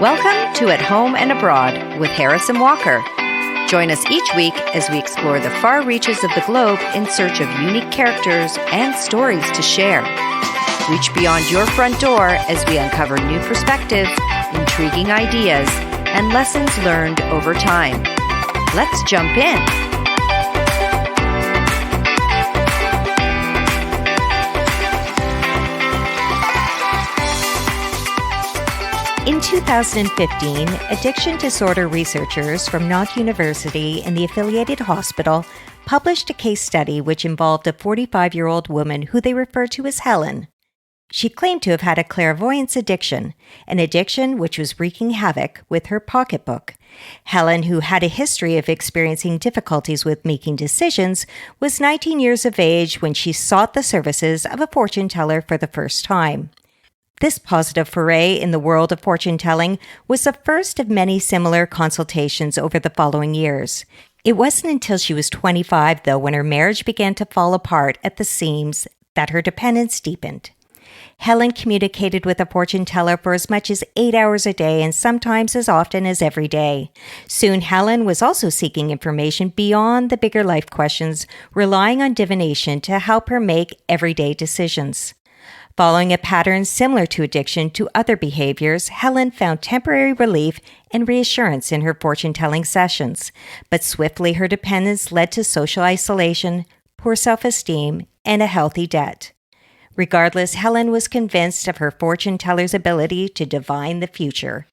Welcome to At Home and Abroad with Harris and Walker. Join us each week as we explore the far reaches of the globe in search of unique characters and stories to share. Reach beyond your front door as we uncover new perspectives, intriguing ideas, and lessons learned over time. Let's jump in. In 2015, addiction disorder researchers from Knox University and the affiliated hospital published a case study which involved a 45-year-old woman who they referred to as Helen. She claimed to have had a clairvoyance addiction, an addiction which was wreaking havoc with her pocketbook. Helen, who had a history of experiencing difficulties with making decisions, was 19 years of age when she sought the services of a fortune teller for the first time. This positive foray in the world of fortune-telling was the first of many similar consultations over the following years. It wasn't until she was 25, though, when her marriage began to fall apart at the seams, that her dependence deepened. Helen communicated with a fortune teller for as much as 8 hours a day and sometimes as often as every day. Soon, Helen was also seeking information beyond the bigger life questions, relying on divination to help her make everyday decisions. Following a pattern similar to addiction to other behaviors, Helen found temporary relief and reassurance in her fortune-telling sessions. But swiftly her dependence led to social isolation, poor self-esteem, and a healthy debt. Regardless, Helen was convinced of her fortune-teller's ability to divine the future.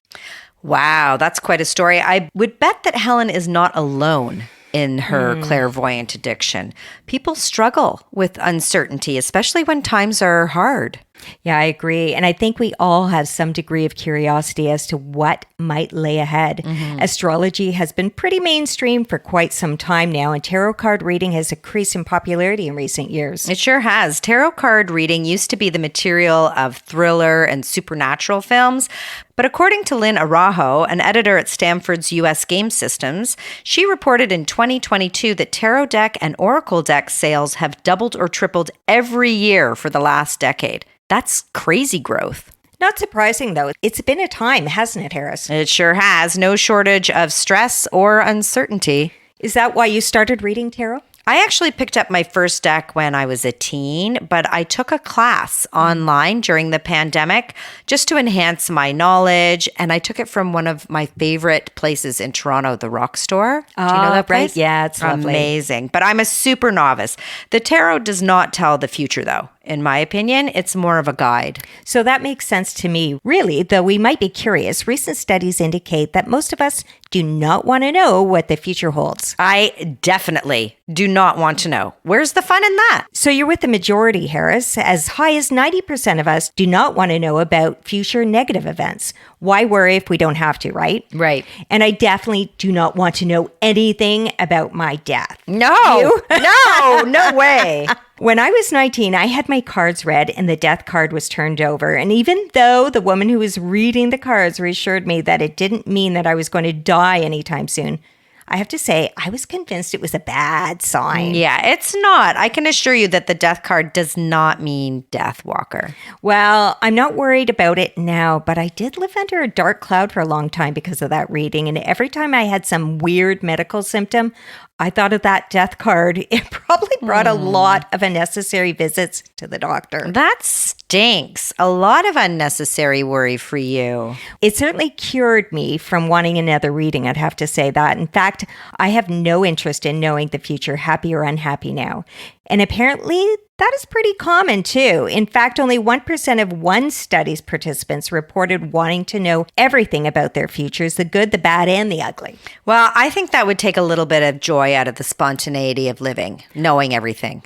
Wow, that's quite a story. I would bet that Helen is not alone in her clairvoyant addiction. People struggle with uncertainty, especially when times are hard. Yeah, I agree. And I think we all have some degree of curiosity as to what might lay ahead. Astrology has been pretty mainstream for quite some time now, and tarot card reading has increased in popularity in recent years. It sure has. Tarot card reading used to be the material of thriller and supernatural films. But according to Lynn Araujo, an editor at Stanford's U.S. Game Systems, she reported in 2022 that tarot deck and oracle deck sales have doubled or tripled every year for the last decade. That's crazy growth. Not surprising, though. It's been a time, hasn't it, Harris? It sure has. No shortage of stress or uncertainty. Is that why you started reading tarot? I actually picked up my first deck when I was a teen, but I took a class online during the pandemic just to enhance my knowledge, and I took it from one of my favorite places in Toronto, the Rock Store. Do you know that place? Right. Yeah, it's lovely. Amazing. But I'm a super novice. The tarot does not tell the future, though. In my opinion, it's more of a guide. So that makes sense to me. Really, though we might be curious, recent studies indicate that most of us do not want to know what the future holds. I definitely do not want to know. Where's the fun in that? So you're with the majority, Harris. As high as 90% of us do not want to know about future negative events. Why worry if we don't have to, right? Right. And I definitely do not want to know anything about my death. No, no way. When I was 19, I had my cards read and the death card was turned over. And even though the woman who was reading the cards reassured me that it didn't mean that I was going to die anytime soon, I have to say, I was convinced it was a bad sign. Yeah, it's not. I can assure you that the death card does not mean death, Walker. Well, I'm not worried about it now, but I did live under a dark cloud for a long time because of that reading. And every time I had some weird medical symptom, I thought of that death card. It probably brought a lot of unnecessary visits to the doctor. That stinks. A lot of unnecessary worry for you. It certainly cured me from wanting another reading, I'd have to say that. In fact, I have no interest in knowing the future, happy or unhappy now. And apparently, that is pretty common too. In fact, only 1% of one study's participants reported wanting to know everything about their futures, the good, the bad, and the ugly. Well, I think that would take a little bit of joy out of the spontaneity of living, knowing everything.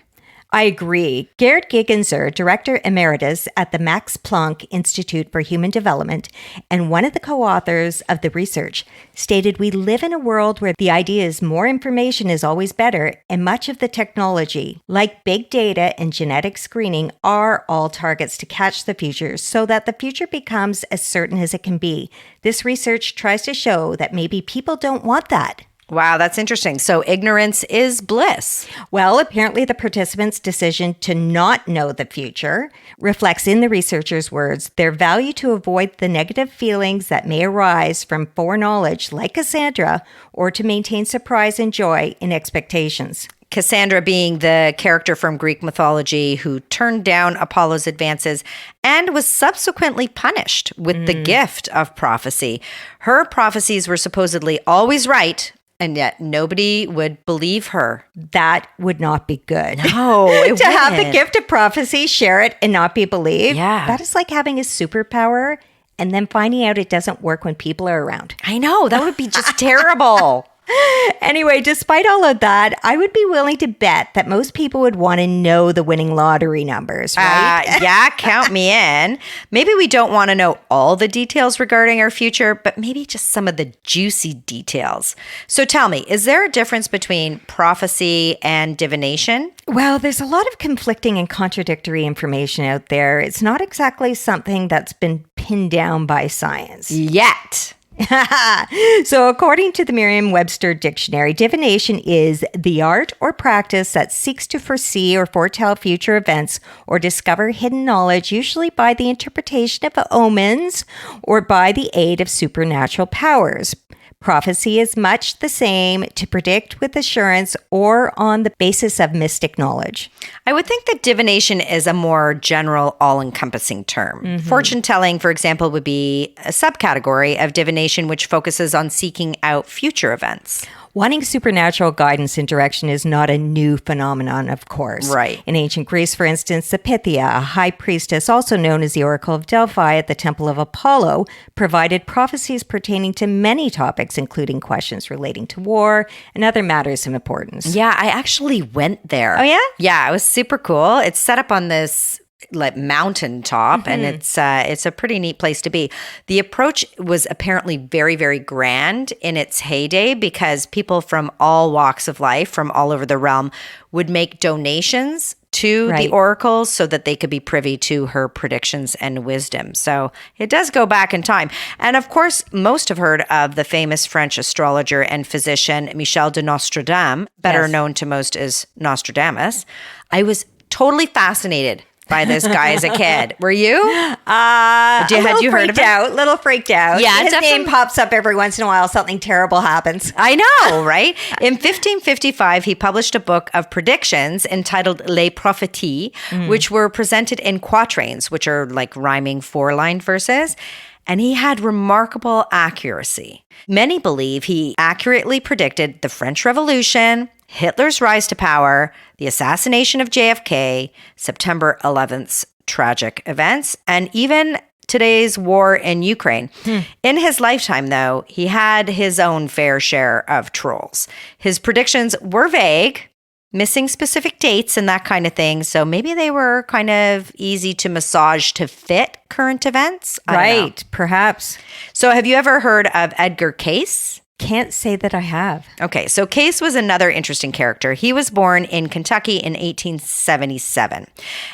I agree. Gerd Gigenzer, Director Emeritus at the Max Planck Institute for Human Development and one of the co-authors of the research, stated we live in a world where the idea is more information is always better, and much of the technology, like big data and genetic screening, are all targets to catch the future so that the future becomes as certain as it can be. This research tries to show that maybe people don't want that. Wow, that's interesting. So ignorance is bliss. Well, apparently the participants' decision to not know the future reflects, in the researchers' words, their value to avoid the negative feelings that may arise from foreknowledge, like Cassandra, or to maintain surprise and joy in expectations. Cassandra being the character from Greek mythology who turned down Apollo's advances and was subsequently punished with the gift of prophecy. Her prophecies were supposedly always right, and yet nobody would believe her. That would not be good. No, it To have the wouldn't. gift of prophecy, share it, and not be believed. Yeah. That is like having a superpower and then finding out it doesn't work when people are around. I know, that would be just terrible. Anyway, despite all of that, I would be willing to bet that most people would want to know the winning lottery numbers, right? Yeah, count me in. Maybe we don't want to know all the details regarding our future, but maybe just some of the juicy details. So tell me, is there a difference between prophecy and divination? Well, there's a lot of conflicting and contradictory information out there. It's not exactly something that's been pinned down by science. Yet. So according to the Merriam-Webster dictionary, divination is the art or practice that seeks to foresee or foretell future events or discover hidden knowledge, usually by the interpretation of omens or by the aid of supernatural powers. Prophecy is much the same, to predict with assurance or on the basis of mystic knowledge. I would think that divination is a more general, all-encompassing term. Fortune telling, for example, would be a subcategory of divination which focuses on seeking out future events. Wanting supernatural guidance and direction is not a new phenomenon, of course. Right. In ancient Greece, for instance, the Pythia, a high priestess, also known as the Oracle of Delphi at the Temple of Apollo, provided prophecies pertaining to many topics, including questions relating to war and other matters of importance. Yeah, I actually went there. Oh, yeah? Yeah, it was super cool. It's set up on this like mountaintop, and it's a pretty neat place to be. The approach was apparently very, very grand in its heyday because people from all walks of life, from all over the realm, would make donations to the oracles so that they could be privy to her predictions and wisdom. So it does go back in time. And of course, most have heard of the famous French astrologer and physician Michel de Nostradam, better known to most as Nostradamus. I was totally fascinated by this guy as a kid. Were you? Had you heard of him? Little freaked out. Yeah, his name pops up every once in a while. Something terrible happens. I know, right? In 1555, he published a book of predictions entitled Les Prophéties, which were presented in quatrains, which are like rhyming four-line verses. And he had remarkable accuracy. Many believe he accurately predicted the French Revolution, Hitler's rise to power, the assassination of JFK, September 11th's tragic events, and even today's war in Ukraine. In his lifetime, though, he had his own fair share of trolls. His predictions were vague, missing specific dates and that kind of thing. So maybe they were kind of easy to massage to fit current events. I don't know. Perhaps. So have you ever heard of Edgar Cayce? Can't say that I have. Okay, so Cayce was another interesting character. He was born in Kentucky in 1877.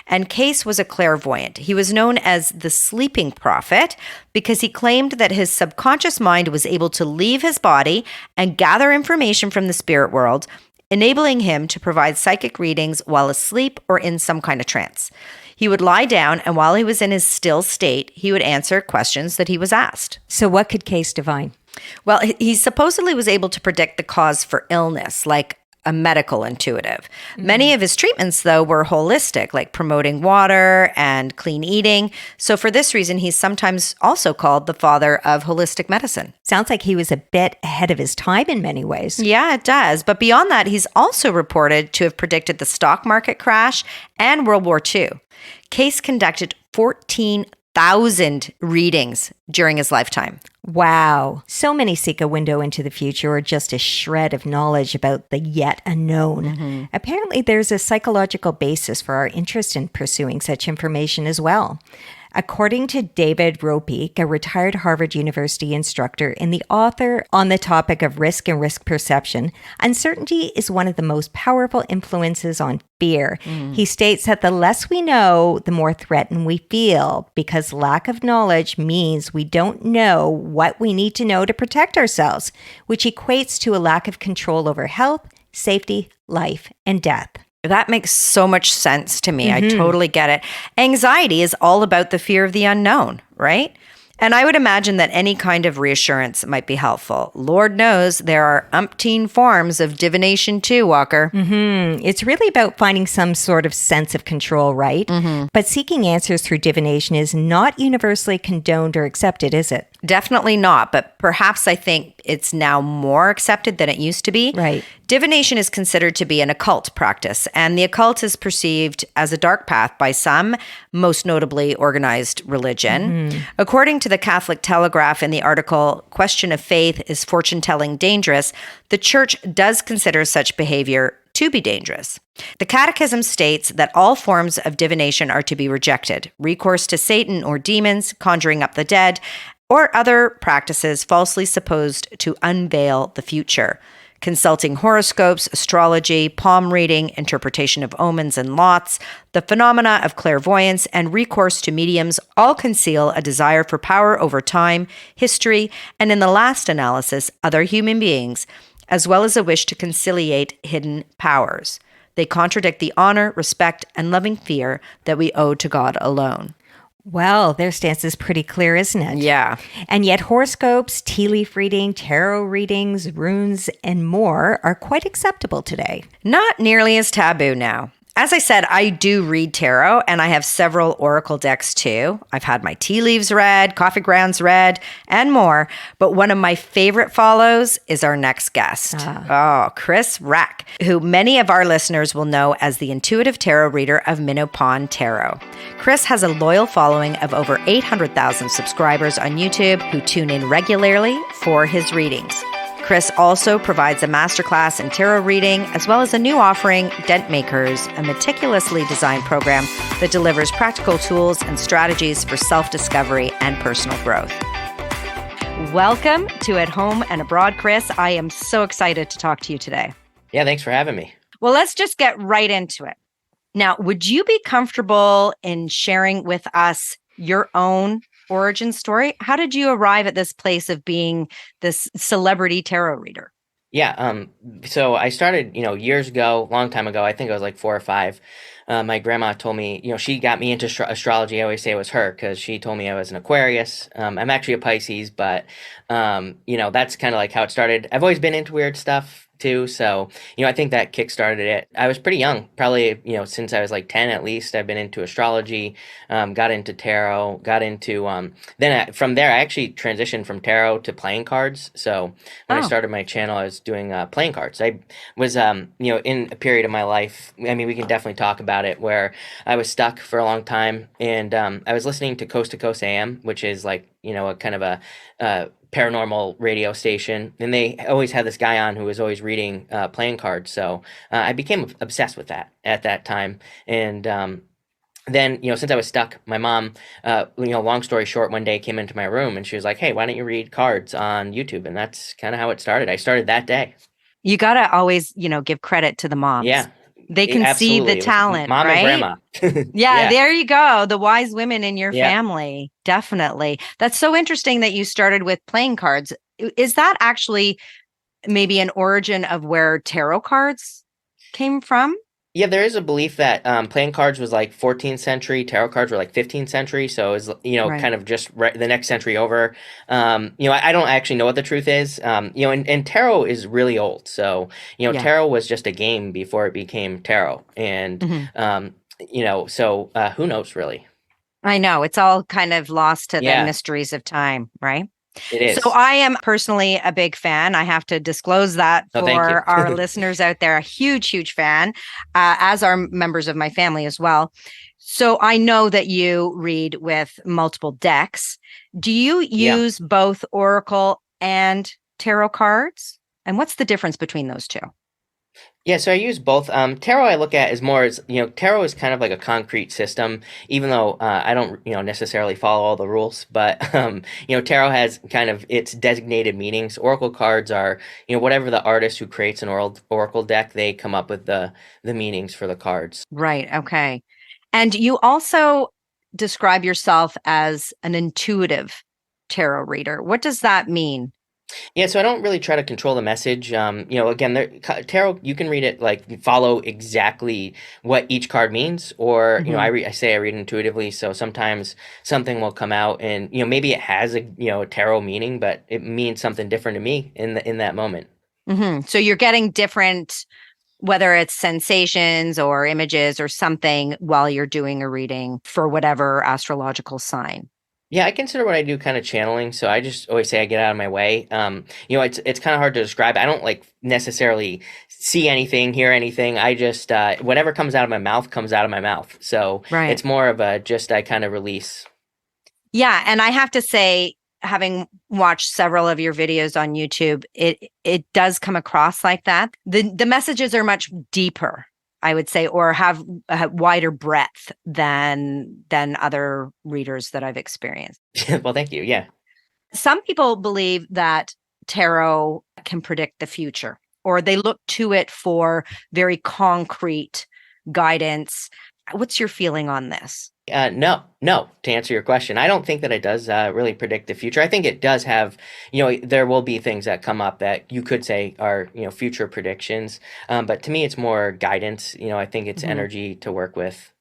And Cayce was a clairvoyant. He was known as the sleeping prophet because he claimed that his subconscious mind was able to leave his body and gather information from the spirit world, enabling him to provide psychic readings while asleep or in some kind of trance. He would lie down, and while he was in his still state, he would answer questions that he was asked. So what could Cayce divine? Well, he supposedly was able to predict the cause for illness, like a medical intuitive. Many of his treatments, though, were holistic, like promoting water and clean eating. So for this reason, he's sometimes also called the father of holistic medicine. Sounds like he was a bit ahead of his time in many ways. Yeah, it does. But beyond that, he's also reported to have predicted the stock market crash and World War II. Cayce conducted 14,000 readings during his lifetime. Wow. So many seek a window into the future or just a shred of knowledge about the yet unknown. Apparently, there's a psychological basis for our interest in pursuing such information as well. According to David Ropeek, a retired Harvard University instructor and the author on the topic of risk and risk perception, uncertainty is one of the most powerful influences on fear. He states that the less we know, the more threatened we feel, because lack of knowledge means we we don't know what we need to know to protect ourselves, which equates to a lack of control over health, safety, life, and death. That makes so much sense to me. Mm-hmm. I totally get it. Anxiety is all about the fear of the unknown, right? And I would imagine that any kind of reassurance might be helpful. Lord knows there are umpteen forms of divination too, Walker. Mm-hmm. It's really about finding some sort of sense of control, right? Mm-hmm. But seeking answers through divination is not universally condoned or accepted, is it? Definitely not, but perhaps I think it's now more accepted than it used to be. Right. Divination is considered to be an occult practice, and the occult is perceived as a dark path by some, most notably organized religion. Mm-hmm. According to the Catholic Telegraph in the article, Question of Faith, Is Fortune Telling Dangerous?, the church does consider such behavior to be dangerous. The Catechism states that all forms of divination are to be rejected. Recourse to Satan or demons, conjuring up the dead, or other practices falsely supposed to unveil the future. Consulting horoscopes, astrology, palm reading, interpretation of omens and lots, the phenomena of clairvoyance, and recourse to mediums all conceal a desire for power over time, history, and in the last analysis, other human beings, as well as a wish to conciliate hidden powers. They contradict the honor, respect, and loving fear that we owe to God alone. Well, their stance is pretty clear, isn't it? Yeah. And yet horoscopes, tea leaf reading, tarot readings, runes, and more are quite acceptable today. Not nearly as taboo now. As I said, I do read tarot, and I have several oracle decks too. I've had my tea leaves read, coffee grounds read, and more. But one of my favorite follows is our next guest. Chris Reck, who many of our listeners will know as the intuitive tarot reader of Minnow Pond Tarot. Chris has a loyal following of over 800,000 subscribers on YouTube who tune in regularly for his readings. Chris also provides a masterclass in tarot reading, as well as a new offering, Dent Makers, a meticulously designed program that delivers practical tools and strategies for self-discovery and personal growth. Welcome to At Home and Abroad, Chris. I am so excited to talk to you today. Yeah, thanks for having me. Well, let's just get right into it. Now, would you be comfortable in sharing with us your own origin story? How did you arrive at this place of being this celebrity tarot reader? Yeah, so I started, years ago, long time ago. I think I was like 4 or 5. My grandma told me, she got me into astrology. I always say it was her because she told me I was an Aquarius. I'm actually a Pisces, but, that's kind of like how it started. I've always been into weird stuff too. So, I think that kickstarted it. I was pretty young, probably, since I was like 10 at least. I've been into astrology, got into tarot, got into, from there, I actually transitioned from tarot to playing cards. So when I started my channel, I was doing playing cards. I was, in a period of my life, I mean, we can definitely talk about it, where I was stuck for a long time. And I was listening to Coast to Coast AM, which is like, a kind of a paranormal radio station, and they always had this guy on who was always reading playing cards. So I became obsessed with that at that time. And then, since I was stuck, my mom, long story short, one day came into my room and she was like, "Hey, why don't you read cards on YouTube?" And that's kind of how it started. I started that day. You got to always, give credit to the moms. Yeah. They can see the talent, mom right? and grandma. Yeah, there you go. The wise women in your family. Definitely. That's so interesting that you started with playing cards. Is that actually maybe an origin of where tarot cards came from? Yeah, there is a belief that playing cards was like 14th century, tarot cards were like 15th century. So it was, kind of just the next century over. I don't actually know what the truth is. And tarot is really old. So, tarot was just a game before it became tarot. And, so who knows really? I know. It's all kind of lost to the mysteries of time, right? It is. So I am personally a big fan. I have to disclose that for our listeners out there. A huge, huge fan, as are members of my family as well. So I know that you read with multiple decks. Do you use both oracle and tarot cards? And what's the difference between those two? Yeah, so I use both. Tarot I look at as more as, tarot is kind of like a concrete system, even though I don't, necessarily follow all the rules. But, tarot has kind of its designated meanings. Oracle cards are, whatever the artist who creates an oracle deck, they come up with the meanings for the cards. Right. Okay. And you also describe yourself as an intuitive tarot reader. What does that mean? Yeah, so I don't really try to control the message. Again, tarot, you can read it like you follow exactly what each card means, or I read intuitively. So sometimes something will come out, and maybe it has a tarot meaning, but it means something different to me in that moment. So you're getting different, whether it's sensations or images or something, while you're doing a reading for whatever astrological sign. Yeah, I consider what I do kind of channeling, so I just always say I get out of my way. It's kind of hard to describe. I don't like necessarily see anything, hear anything. I just whatever comes out of my mouth comes out of my mouth. So Right. it's more of a just I kind of release. Yeah, and I have to say, having watched several of your videos on YouTube, it does come across like that. The messages are much deeper, I would say, or have a wider breadth than other readers that I've experienced. Well, thank you. Yeah. Some people believe that tarot can predict the future, or they look to it for very concrete guidance. What's your feeling on this? No. To answer your question, I don't think that it does really predict the future. I think it does have, there will be things that come up that you could say are, future predictions. But to me, it's more guidance. I think it's energy to work with.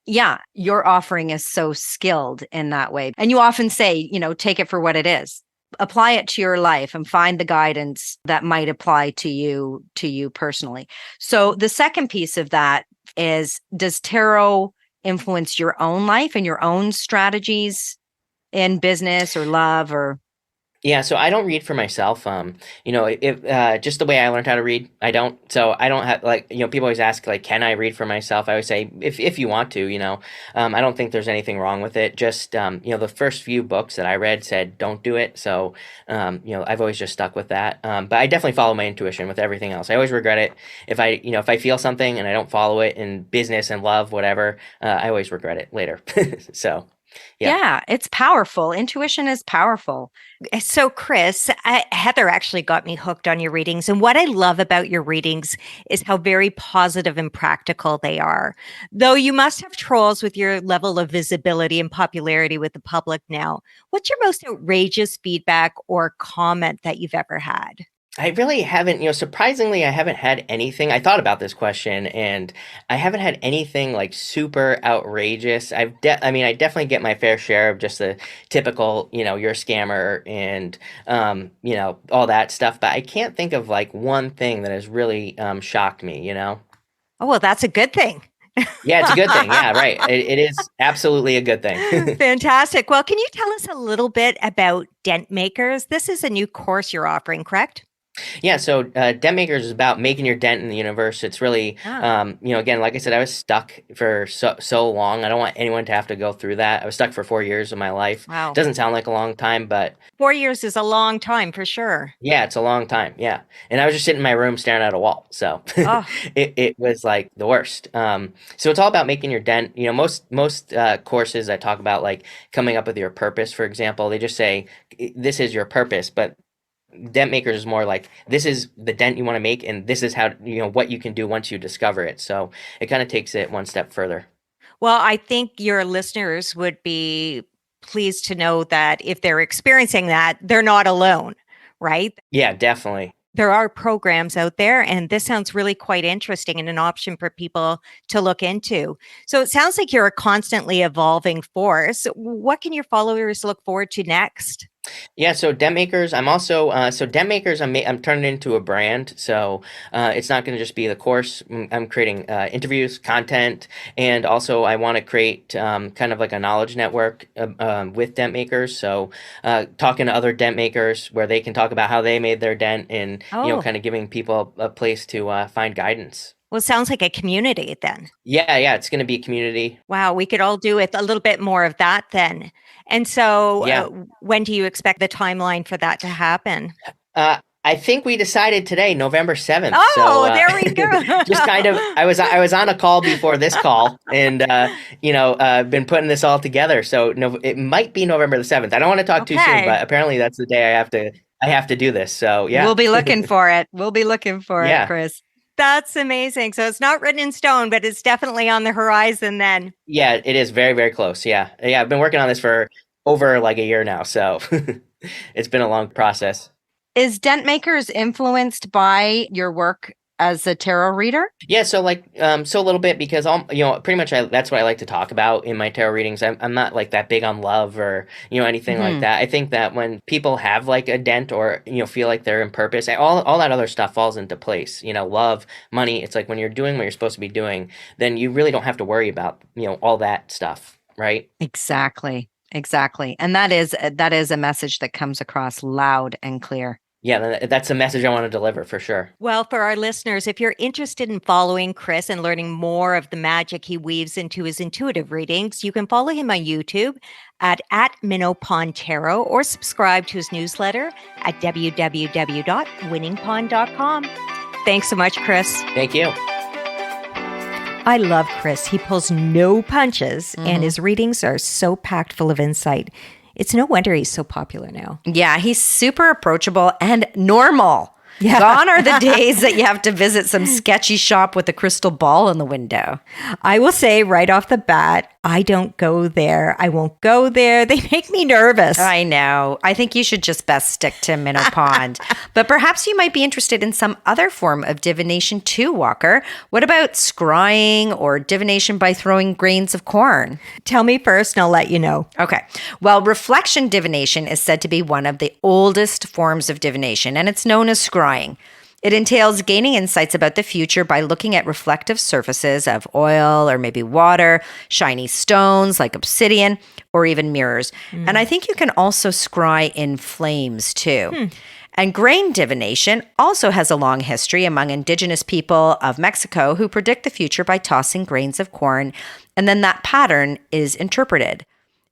Yeah, your offering is so skilled in that way. And you often say, take it for what it is. Apply it to your life and find the guidance that might apply to you personally. So the second piece of that is, does tarot influence your own life and your own strategies in business or love or? Yeah, so I don't read for myself. If just the way I learned how to read, I don't. So I don't have like people always ask like, can I read for myself? I always say if you want to, I don't think there's anything wrong with it. Just the first few books that I read said don't do it. So I've always just stuck with that. But I definitely follow my intuition with everything else. I always regret it if I feel something and I don't follow it in business and love, whatever. I always regret it later. So. Yeah, it's powerful. Intuition is powerful. So, Chris, Heather actually got me hooked on your readings. And what I love about your readings is how very positive and practical they are. Though you must have trolls with your level of visibility and popularity with the public now. What's your most outrageous feedback or comment that you've ever had? I really haven't, surprisingly, I haven't had anything. I thought about this question and I haven't had anything like super outrageous. I mean, I definitely get my fair share of just the typical, you're a scammer and, all that stuff. But I can't think of like one thing that has really shocked me, Oh, well, that's a good thing. Yeah, it's a good thing. Yeah, right. It is absolutely a good thing. Fantastic. Well, can you tell us a little bit about Dent Makers? This is a new course you're offering, correct? Yeah, so Dent Makers is about making your dent in the universe. It's really, again, like I said, I was stuck for so long. I don't want anyone to have to go through that. I was stuck for 4 years of my life. Wow. Doesn't sound like a long time, but 4 years is a long time for sure. yeah, it's a long time. Yeah, and I was just sitting in my room staring at a wall. So it was like the worst. So it's all about making your dent. Most courses I talk about like coming up with your purpose. For example, they just say this is your purpose, but dent makers is more like this is the dent you want to make and this is how what you can do once you discover it, so it kind of takes it one step further. Well, I think your listeners would be pleased to know that if they're experiencing that, they're not alone, right? Yeah, definitely. There are programs out there, and this sounds really quite interesting and an option for people to look into. So it sounds like you're a constantly evolving force. What can your followers look forward to next? Yeah, so Dent Makers, I'm also Dent Makers. I'm turning it into a brand. So it's not going to just be the course. I'm creating interviews, content, and also I want to create kind of like a knowledge network with Dent Makers. So talking to other Dent Makers where they can talk about how they made their dent, and kind of giving people a place to find guidance. Well, it sounds like a community then. Yeah, it's going to be a community. Wow, we could all do with a little bit more of that then. And so, when do you expect the timeline for that to happen? I think we decided today, November 7th. Oh, so, there we go. Just kind of, I was on a call before this call, and been putting this all together. So it might be November the 7th. I don't want to talk too soon, but apparently that's the day I have to do this. So yeah, we'll be looking for it. We'll be looking for it, Chris. That's amazing. So it's not written in stone, but it's definitely on the horizon then. Yeah, it is very, very close. Yeah. I've been working on this for over like a year now. So it's been a long process. Is Dent Makers influenced by your work as a tarot reader? Yeah, so like, so a little bit because pretty much that's what I like to talk about in my tarot readings. I'm not like that big on love or anything like that. I think that when people have like a dent or feel like they're in purpose, all that other stuff falls into place. Love, money. It's like when you're doing what you're supposed to be doing, then you really don't have to worry about all that stuff, right? Exactly. And that is a message that comes across loud and clear. Yeah, that's a message I want to deliver for sure. Well, for our listeners, if you're interested in following Chris and learning more of the magic he weaves into his intuitive readings, you can follow him on YouTube at Minnow Pond Tarot or subscribe to his newsletter at www.winningpond.com. Thanks so much, Chris. Thank you. I love Chris. He pulls no punches, and his readings are so packed full of insight. It's no wonder he's so popular now. Yeah, he's super approachable and normal. Yeah. Gone are the days that you have to visit some sketchy shop with a crystal ball in the window. I will say right off the bat, I don't go there. I won't go there. They make me nervous. I know. I think you should just best stick to Minnow Pond. But perhaps you might be interested in some other form of divination too, Walker. What about scrying or divination by throwing grains of corn? Tell me first and I'll let you know. Okay. Well, reflection divination is said to be one of the oldest forms of divination, and it's known as scrying. It entails gaining insights about the future by looking at reflective surfaces of oil or maybe water, shiny stones like obsidian, or even mirrors. And I think you can also scry in flames too. And grain divination also has a long history among indigenous people of Mexico who predict the future by tossing grains of corn, and then that pattern is interpreted.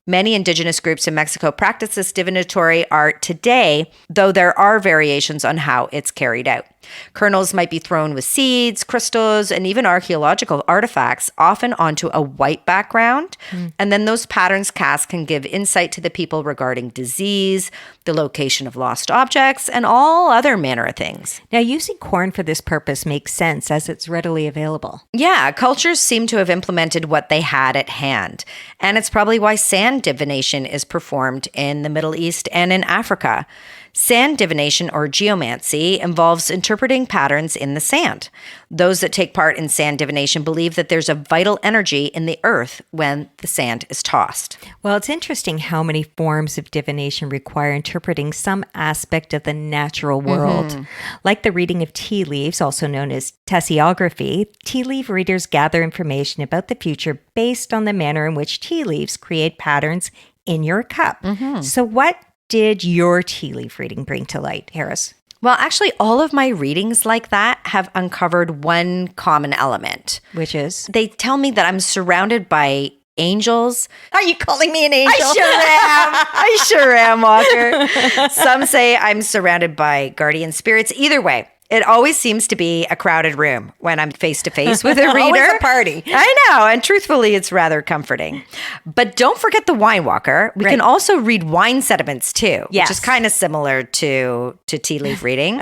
Many indigenous groups in Mexico practice this divinatory art today, though there are variations on how it's carried out. Kernels might be thrown with seeds, crystals, and even archaeological artifacts, often onto a white background. And then those patterns cast can give insight to the people regarding disease, the location of lost objects, and all other manner of things. Now, using corn for this purpose makes sense as it's readily available. Yeah, cultures seem to have implemented what they had at hand. And it's probably why sand divination is performed in the Middle East and in Africa. Sand divination, or geomancy, involves interpreting patterns in the sand. Those that take part in sand divination believe that there's a vital energy in the earth when the sand is tossed. Well, it's interesting how many forms of divination require interpreting some aspect of the natural world. Like the reading of tea leaves, also known as tessiography, tea leaf readers gather information about the future based on the manner in which tea leaves create patterns in your cup. So what did your tea leaf reading bring to light, Harris? Well, actually, all of my readings like that have uncovered one common element. Which is? They tell me that I'm surrounded by angels. Are you calling me an angel? I sure am, Walker. Some say I'm surrounded by guardian spirits. Either way, it always seems to be a crowded room when I'm face to face with a reader. Always a party. I know. And truthfully, it's rather comforting. But don't forget the wine, Walker. We can also read wine sediments too, which is kind of similar to tea leaf reading.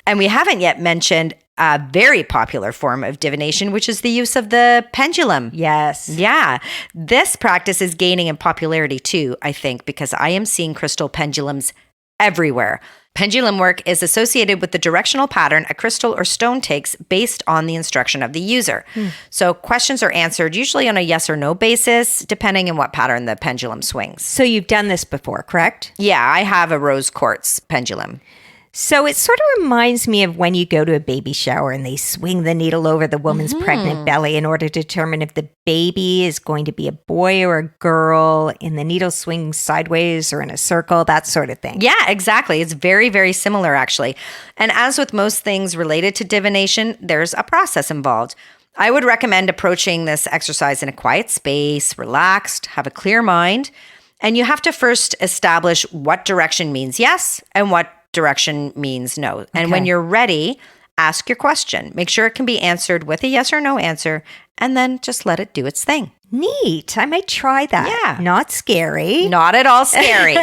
And we haven't yet mentioned a very popular form of divination, which is the use of the pendulum. Yes. Yeah. This practice is gaining in popularity too, I think, because I am seeing crystal pendulums everywhere. Pendulum work is associated with the directional pattern a crystal or stone takes based on the instruction of the user. So questions are answered usually on a yes or no basis, depending on what pattern the pendulum swings. So you've done this before, correct? Yeah, I have a rose quartz pendulum. So it sort of reminds me of when you go to a baby shower and they swing the needle over the woman's pregnant belly in order to determine if the baby is going to be a boy or a girl, and the needle swings sideways or in a circle, that sort of thing. Yeah, exactly. It's very, very similar, actually. And as with most things related to divination, there's a process involved. I would recommend approaching this exercise in a quiet space, relaxed, have a clear mind. And you have to first establish what direction means yes and what direction means no. And when you're ready, ask your question. Make sure it can be answered with a yes or no answer, and then just let it do its thing. Neat. I might try that. Yeah. Not scary. Not at all scary.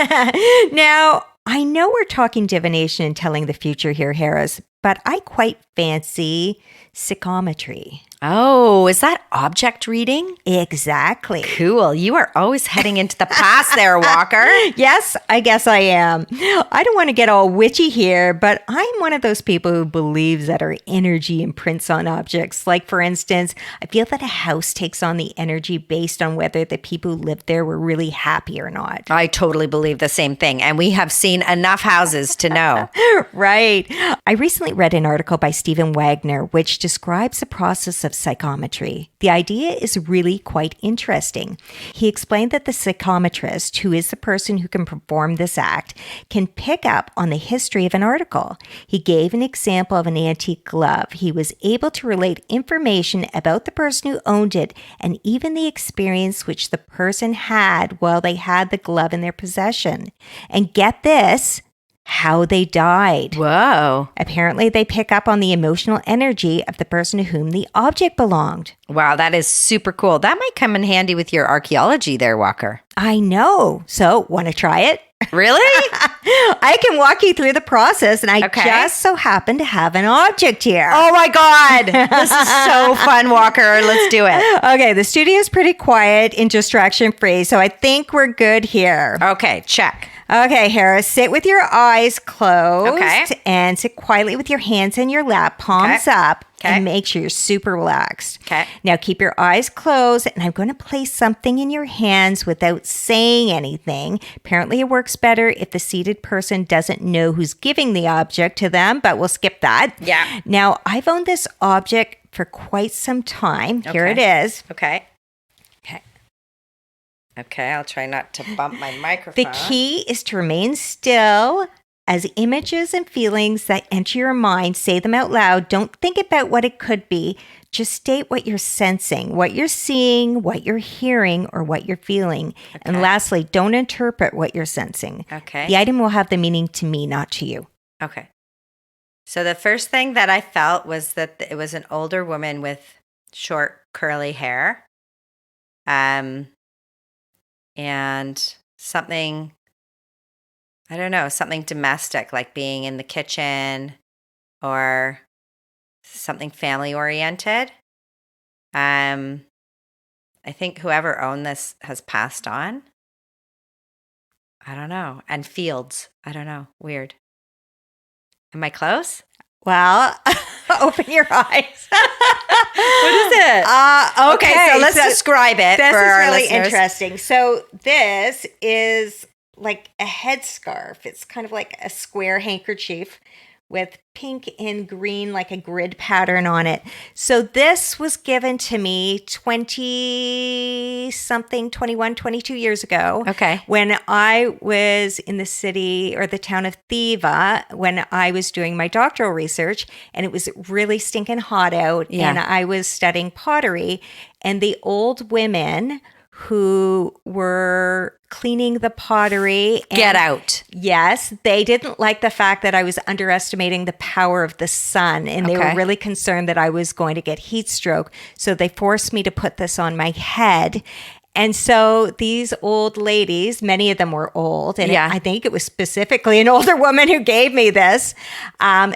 Now, I know we're talking divination and telling the future here, Harris, but I quite fancy psychometry. Oh, is that object reading? Exactly. Cool. You are always heading into the past there, Walker. Yes, I guess I am. I don't want to get all witchy here, but I'm one of those people who believes that our energy imprints on objects. Like, for instance, I feel that a house takes on the energy based on whether the people who lived there were really happy or not. I totally believe the same thing. And we have seen enough houses to know. Right. I recently read an article by Stephen Wagner, which describes the process of psychometry. The idea is really quite interesting. He explained that the psychometrist, who is the person who can perform this act, can pick up on the history of an article. He gave an example of an antique glove. He was able to relate information about the person who owned it and even the experience which the person had while they had the glove in their possession. And get this, how they died. Whoa. Apparently, they pick up on the emotional energy of the person to whom the object belonged. Wow, that is super cool. That might come in handy with your archaeology there, Walker. I know. So, want to try it? Really? I can walk you through the process, and I Okay. just so happen to have an object here. Oh my God. This is so fun, Walker. Let's do it. Okay, the studio is pretty quiet and distraction-free, so I think we're good here. Okay, check. Okay, Harris, sit with your eyes closed. Okay. And sit quietly with your hands in your lap, palms Okay. up, Okay. and make sure you're super relaxed. Okay. Now keep your eyes closed, and I'm going to place something in your hands without saying anything. Apparently, it works better if the seated person doesn't know who's giving the object to them, but we'll skip that. Yeah. Now, I've owned this object for quite some time. Here it Okay. is. Okay. Okay, I'll try not to bump my microphone. The key is to remain still. As images and feelings that enter your mind, say them out loud. Don't think about what it could be. Just state what you're sensing, what you're seeing, what you're hearing, or what you're feeling. And Okay. lastly, don't interpret what you're sensing. Okay. The item will have the meaning to me, not to you. Okay. So the first thing that I felt was that it was an older woman with short curly hair. And something, I don't know, something domestic, like being in the kitchen or something family oriented. I think whoever owned this has passed on. I don't know. And fields. I don't know. Weird. Am I close? Well, open your eyes. What is it? Okay, so let's describe it This for is our really listeners. interesting. So this is like a headscarf. It's kind of like a square handkerchief with pink and green, like a grid pattern on it. So this was given to me 21, 22 years ago. Okay. When I was in the city or the town of Thiva, when I was doing my doctoral research, and it was really stinking hot out, Yeah. and I was studying pottery, and the old women who were cleaning the pottery. Get out. Yes, they didn't like the fact that I was underestimating the power of the sun, and they Okay. were really concerned that I was going to get heat stroke. So they forced me to put this on my head. And so these old ladies, many of them were old, and Yeah. I think it was specifically an older woman who gave me this. I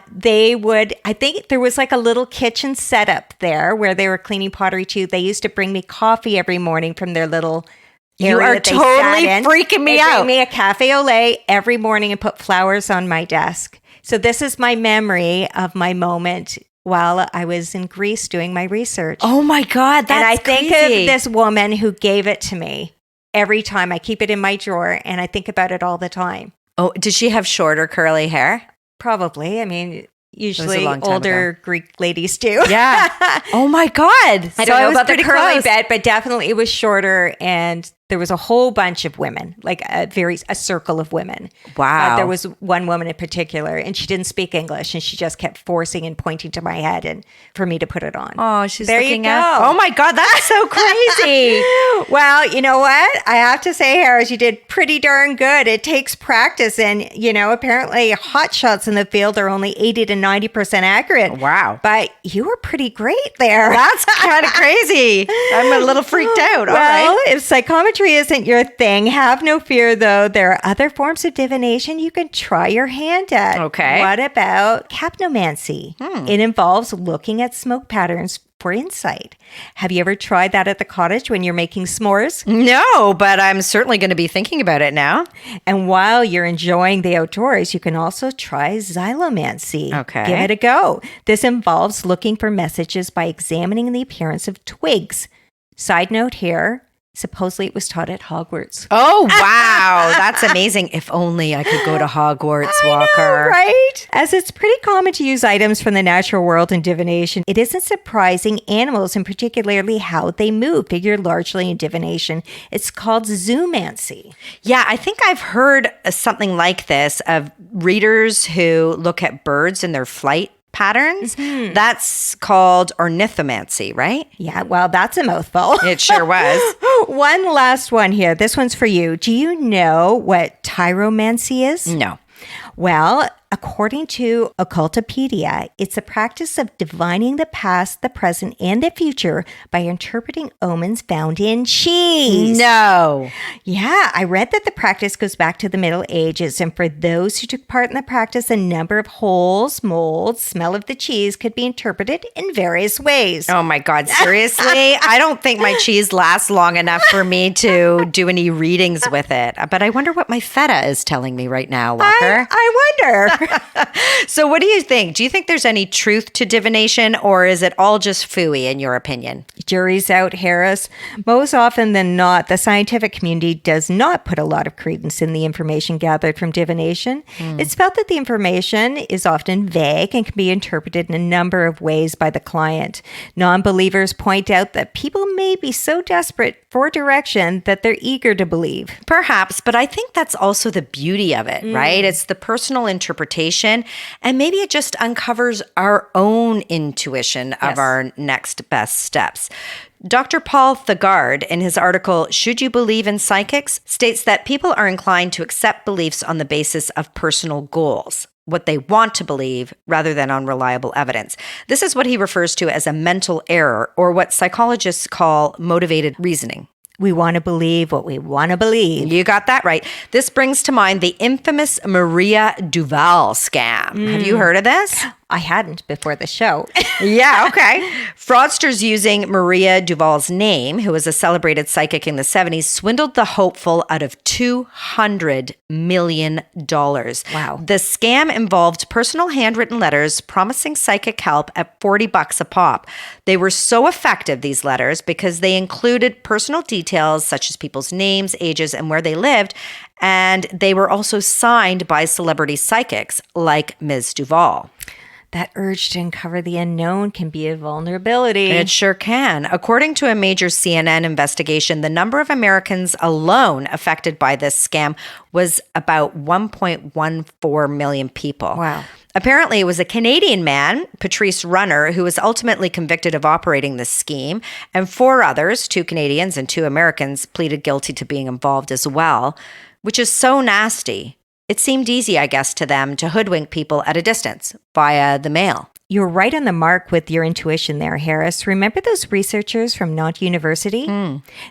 think there was like a little kitchen setup there where they were cleaning pottery too. They used to bring me coffee every morning from their little You area are that they totally sat in. freaking me They out. bring me a cafe au lait every morning and put flowers on my desk. So this is my memory of my moment while I was in Greece doing my research. Oh my God, that's and I think crazy. of this woman who gave it to me every time. I keep it in my drawer and I think about it all the time. Oh, did she have shorter curly hair? Probably. I mean, usually long time older Greek ladies do. Yeah. Oh my God. I don't know about the curly bit, but definitely it was shorter, and there was a whole bunch of women, like a circle of women. Wow. But there was one woman in particular, and she didn't speak English, and she just kept forcing and pointing to my head and for me to put it on. Oh, she's There you looking go. at. Oh my God, that's so crazy. Well, you know what? I have to say, Harris, you did pretty darn good. It takes practice, and apparently hot shots in the field are only 80 to 90% accurate. Wow. But you were pretty great there. That's kind of crazy. I'm a little freaked out. All Well, right. if psychometry isn't your thing, have no fear, though. There are other forms of divination you can try your hand at. Okay. What about capnomancy? It involves looking at smoke patterns for insight. Have you ever tried that at the cottage when you're making s'mores? No, but I'm certainly going to be thinking about it now. And while you're enjoying the outdoors, you can also try xylomancy. Okay. Give it a go. This involves looking for messages by examining the appearance of twigs. Side note here, supposedly it was taught at Hogwarts. Oh, wow. That's amazing. If only I could go to Hogwarts, Walker. I know, right? As it's pretty common to use items from the natural world in divination, it isn't surprising animals, and particularly how they move, figure largely in divination. It's called zoomancy. Yeah, I think I've heard something like this of readers who look at birds and their flight patterns. That's called ornithomancy, right? Yeah, well, that's a mouthful. It sure was. One last one here. This one's for you. Do you know what tyromancy is? No. Well, according to Occultopedia, it's a practice of divining the past, the present, and the future by interpreting omens found in cheese. No. Yeah, I read that the practice goes back to the Middle Ages, and for those who took part in the practice, a number of holes, molds, smell of the cheese could be interpreted in various ways. Oh my God, seriously? I don't think my cheese lasts long enough for me to do any readings with it. But I wonder what my feta is telling me right now, Walker. I wonder. So what do you think? Do you think there's any truth to divination, or is it all just phooey in your opinion? Jury's out, Harris. Most often than not, the scientific community does not put a lot of credence in the information gathered from divination. It's felt that the information is often vague and can be interpreted in a number of ways by the client. Non-believers point out that people may be so desperate for direction that they're eager to believe. Perhaps, but I think that's also the beauty of it, right? It's the personal interpretation, and maybe it just uncovers our own intuition of our next best steps. Dr. Paul Thagard, in his article, Should You Believe in Psychics?, states that people are inclined to accept beliefs on the basis of personal goals, what they want to believe, rather than on reliable evidence. This is what he refers to as a mental error, or what psychologists call motivated reasoning. We want to believe what we want to believe. You got that right. This brings to mind the infamous Maria Duval scam. Have you heard of this? I hadn't before the show. Yeah, okay. Fraudsters using Maria Duval's name, who was a celebrated psychic in the 70s, swindled the hopeful out of $200 million. Wow. The scam involved personal handwritten letters promising psychic help at $40 a pop. They were so effective, these letters, because they included personal details such as people's names, ages, and where they lived, and they were also signed by celebrity psychics like Ms. Duval. That urge to uncover the unknown can be a vulnerability. It sure can. According to a major CNN investigation, the number of Americans alone affected by this scam was about 1.14 million people. Wow. Apparently, it was a Canadian man, Patrice Runner, who was ultimately convicted of operating this scheme, and 4 others, 2 Canadians and 2 Americans, pleaded guilty to being involved as well, which is so nasty. It seemed easy, I guess, to them to hoodwink people at a distance via the mail. You're right on the mark with your intuition there, Harris. Remember those researchers from Nantes University?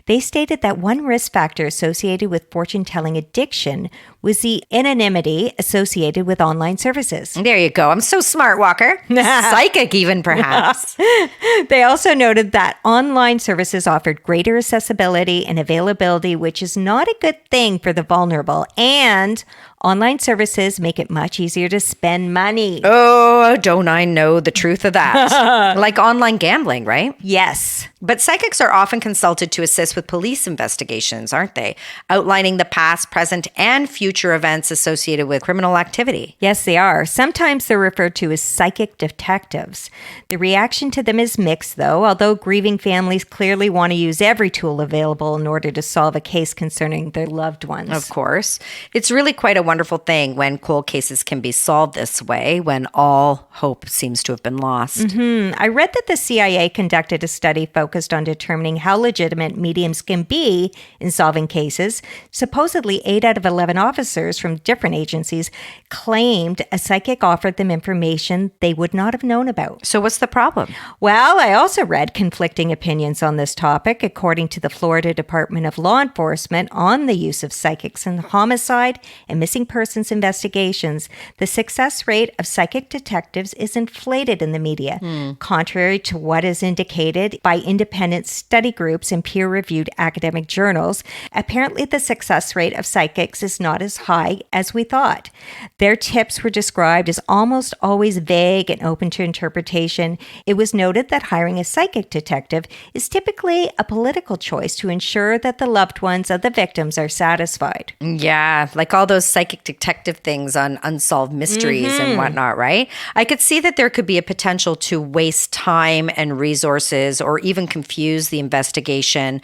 They stated that one risk factor associated with fortune-telling addiction was the anonymity associated with online services. There you go. I'm so smart, Walker. Psychic even, perhaps. They also noted that online services offered greater accessibility and availability, which is not a good thing for the vulnerable. And online services make it much easier to spend money. Oh, don't I know the truth of that? Like online gambling, right? Yes. But psychics are often consulted to assist with police investigations, aren't they? Outlining the past, present, and future events associated with criminal activity. Yes, they are. Sometimes they're referred to as psychic detectives. The reaction to them is mixed, though, although grieving families clearly want to use every tool available in order to solve a case concerning their loved ones. Of course. It's really quite a wonderful thing when cold cases can be solved this way, when all hope seems to have been lost. I read that the CIA conducted a study focused focused on determining how legitimate mediums can be in solving cases, supposedly 8 out of 11 officers from different agencies claimed a psychic offered them information they would not have known about. So what's the problem? Well, I also read conflicting opinions on this topic. According to the Florida Department of Law Enforcement on the use of psychics in homicide and missing persons investigations, the success rate of psychic detectives is inflated in the media, contrary to what is indicated by independent study groups and peer-reviewed academic journals. Apparently, the success rate of psychics is not as high as we thought. Their tips were described as almost always vague and open to interpretation. It was noted that hiring a psychic detective is typically a political choice to ensure that the loved ones of the victims are satisfied. Yeah, like all those psychic detective things on unsolved mysteries and whatnot, right? I could see that there could be a potential to waste time and resources or even confuse the investigation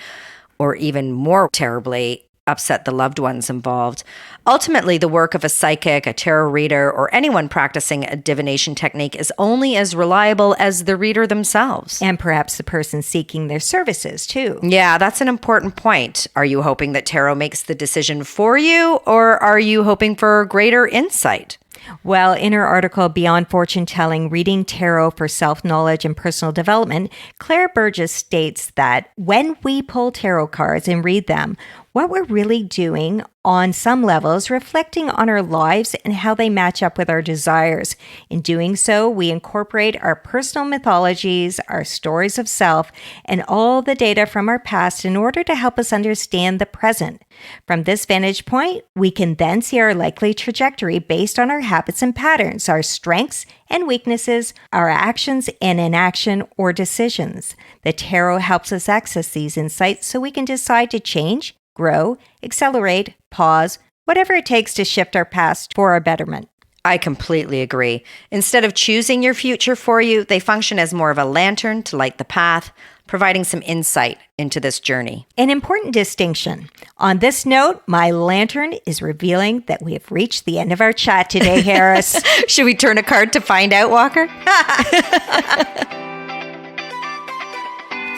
or even more terribly, upset the loved ones involved. Ultimately, the work of a psychic, a tarot reader, or anyone practicing a divination technique is only as reliable as the reader themselves. And perhaps the person seeking their services, too. Yeah, that's an important point. Are you hoping that tarot makes the decision for you, or are you hoping for greater insight? Well, in her article, Beyond Fortune Telling, Reading Tarot for Self-Knowledge and Personal Development, Claire Burgess states that when we pull tarot cards and read them, what we're really doing on some levels, reflecting on our lives and how they match up with our desires. In doing so, we incorporate our personal mythologies, our stories of self, and all the data from our past in order to help us understand the present. From this vantage point, we can then see our likely trajectory based on our habits and patterns, our strengths and weaknesses, our actions and inaction or decisions. The tarot helps us access these insights so we can decide to change, grow, accelerate, pause, whatever it takes to shift our past for our betterment. I completely agree. Instead of choosing your future for you, they function as more of a lantern to light the path, providing some insight into this journey. An important distinction. On this note, my lantern is revealing that we have reached the end of our chat today, Harris. Should we turn a card to find out, Walker?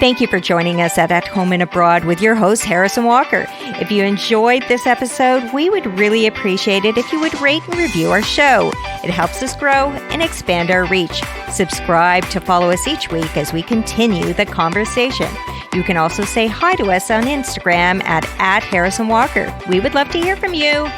Thank you for joining us at Home and Abroad with your host, Harrison Walker. If you enjoyed this episode, we would really appreciate it if you would rate and review our show. It helps us grow and expand our reach. Subscribe to follow us each week as we continue the conversation. You can also say hi to us on Instagram at Harrison Walker. We would love to hear from you.